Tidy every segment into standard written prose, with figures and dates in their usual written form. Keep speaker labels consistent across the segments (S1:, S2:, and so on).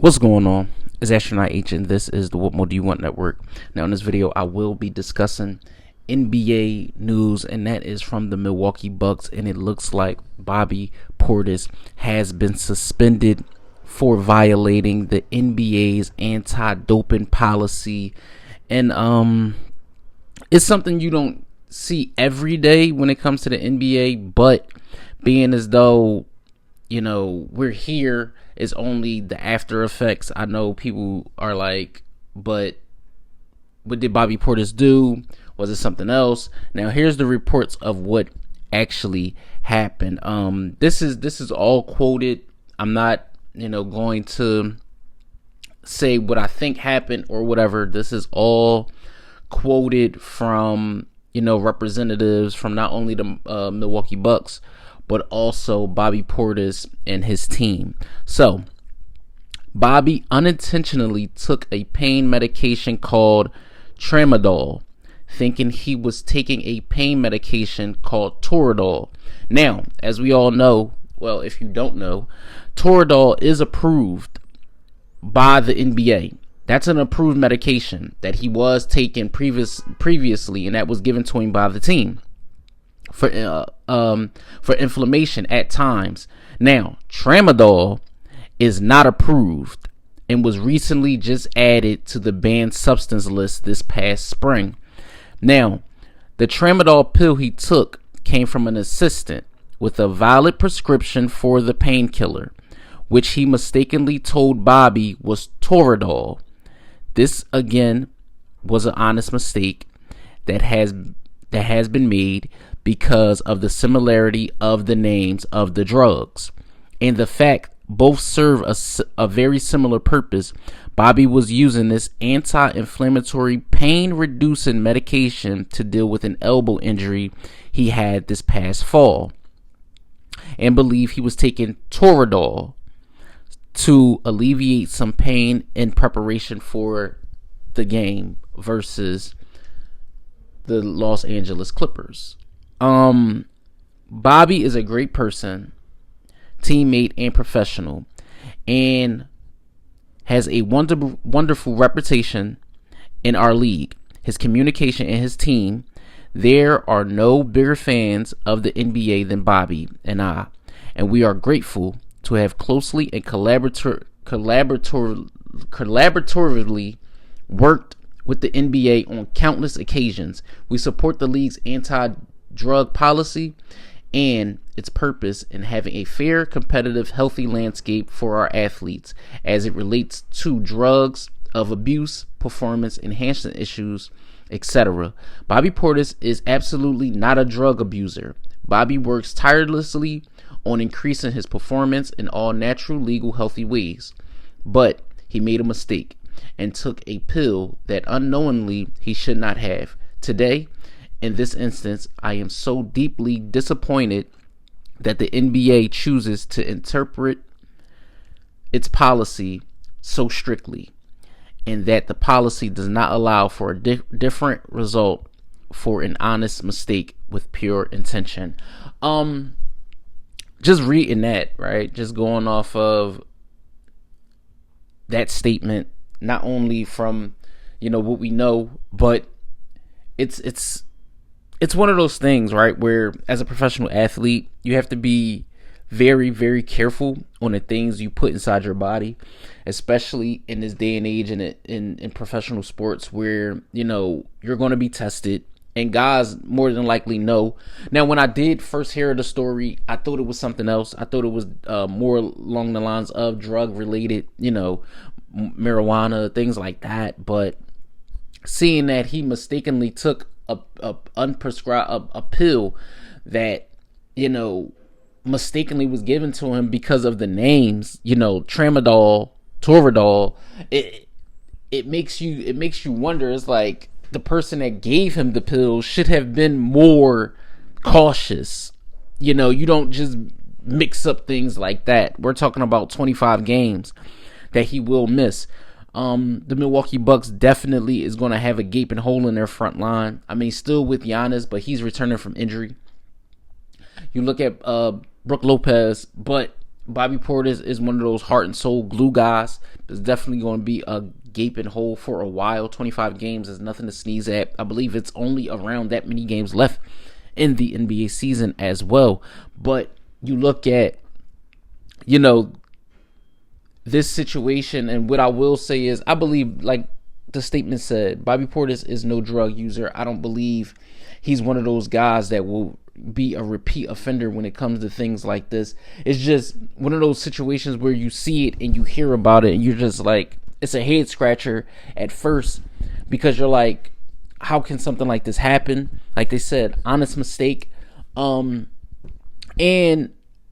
S1: What's going on? It's Astronaut H, and this is the What More Do You Want Network. Now, in this video, I will be discussing NBA news, and that is from the Milwaukee Bucks, and it looks like Bobby Portis has been suspended for violating the NBA's anti-doping policy, and it's something you don't see every day when it comes to the NBA, but being as though we're here is only the after effects. I know people are like, but what did Bobby Portis do? Was it something else? Now here's the reports of what actually happened. This is all quoted. I'm not going to say what I think happened or whatever. This is all quoted from representatives from not only the Milwaukee Bucks, but also Bobby Portis and his team. So, Bobby unintentionally took a pain medication called tramadol, thinking he was taking a pain medication called Toradol. Now, as we all know, well, if you don't know, Toradol is approved by the NBA. That's an approved medication that he was taking previously, and that was given to him by the team for inflammation at times. Now, tramadol is not approved and was recently just added to the banned substance list this past spring. Now, the tramadol pill he took came from an assistant with a valid prescription for the painkiller, which he mistakenly told Bobby was Toradol. This again was an honest mistake that has been made because of the similarity of the names of the drugs and the fact both serve a very similar purpose. Bobby was using this anti-inflammatory pain-reducing medication to deal with an elbow injury he had this past fall, and believed he was taking Toradol to alleviate some pain in preparation for the game versus the Los Angeles Clippers. Bobby is a great person, teammate, and professional, and has a wonderful reputation in our league. His communication and his team, there are no bigger fans of the NBA than Bobby and I, and we are grateful to have closely and collaboratively worked with the NBA on countless occasions. We support the league's anti-drug policy and its purpose in having a fair, competitive, healthy landscape for our athletes as it relates to drugs of abuse, performance enhancement issues, etc. Bobby Portis is absolutely not a drug abuser. Bobby works tirelessly on increasing his performance in all natural, legal, healthy ways, but he made a mistake and took a pill that unknowingly he should not have. Today, in this instance, I am so deeply disappointed that the NBA chooses to interpret its policy so strictly, and that the policy does not allow for a different result for an honest mistake with pure intention. Just reading that, right? Just going off of that statement, not only from what we know, but it's one of those things, right, where as a professional athlete you have to be very, very careful on the things you put inside your body, especially in this day and age in professional sports where you're going to be tested, and guys more than likely know. Now, when I did first hear the story, I thought it was something else. I thought it was more along the lines of drug related, marijuana, things like that. But seeing that he mistakenly took a unprescribed a pill that mistakenly was given to him because of the names, tramadol, Toradol, it makes you wonder. It's like the person that gave him the pill should have been more cautious. You don't just mix up things like that. We're talking about 25 games that he will miss. The Milwaukee Bucks definitely is going to have a gaping hole in their front line. I mean, still with Giannis, but he's returning from injury. You look at Brook Lopez, but Bobby Portis is one of those heart and soul glue guys. There's definitely going to be a gaping hole for a while. 25 games is nothing to sneeze at. I believe it's only around that many games left in the NBA season as well. But you look at, this situation, and what I will say is, I believe, like the statement said, Bobby Portis is no drug user. I don't believe he's one of those guys that will be a repeat offender when it comes to things like this. It's just one of those situations where you see it and you hear about it and you're just like, it's a head scratcher at first, because you're like, how can something like this happen? Like they said, honest mistake. And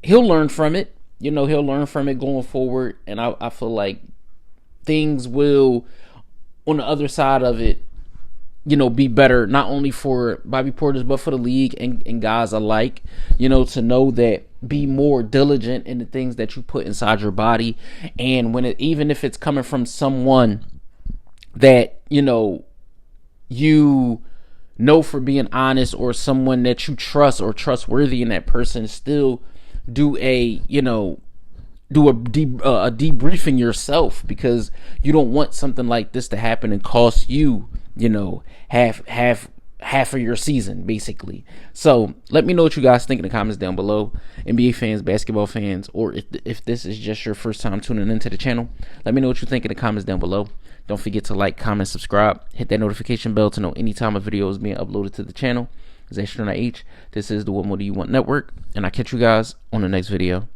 S1: he'll learn from it. He'll learn from it going forward. And I feel like things will, on the other side of it, be better, not only for Bobby Portis, but for the league and guys alike, to know that, be more diligent in the things that you put inside your body. And even if it's coming from someone that, you know for being honest, or someone that you trust or trustworthy in that person, still do a debriefing yourself, because you don't want something like this to happen and cost you, half of your season, basically. So let me know what you guys think in the comments down below. NBA fans, basketball fans, or if this is just your first time tuning into the channel, let me know what you think in the comments down below. Don't forget to like, comment, subscribe, hit that notification bell to know anytime a video is being uploaded to the channel. This is Astronaut H. This is the What More Do You Want Network, and I'll catch you guys on the next video.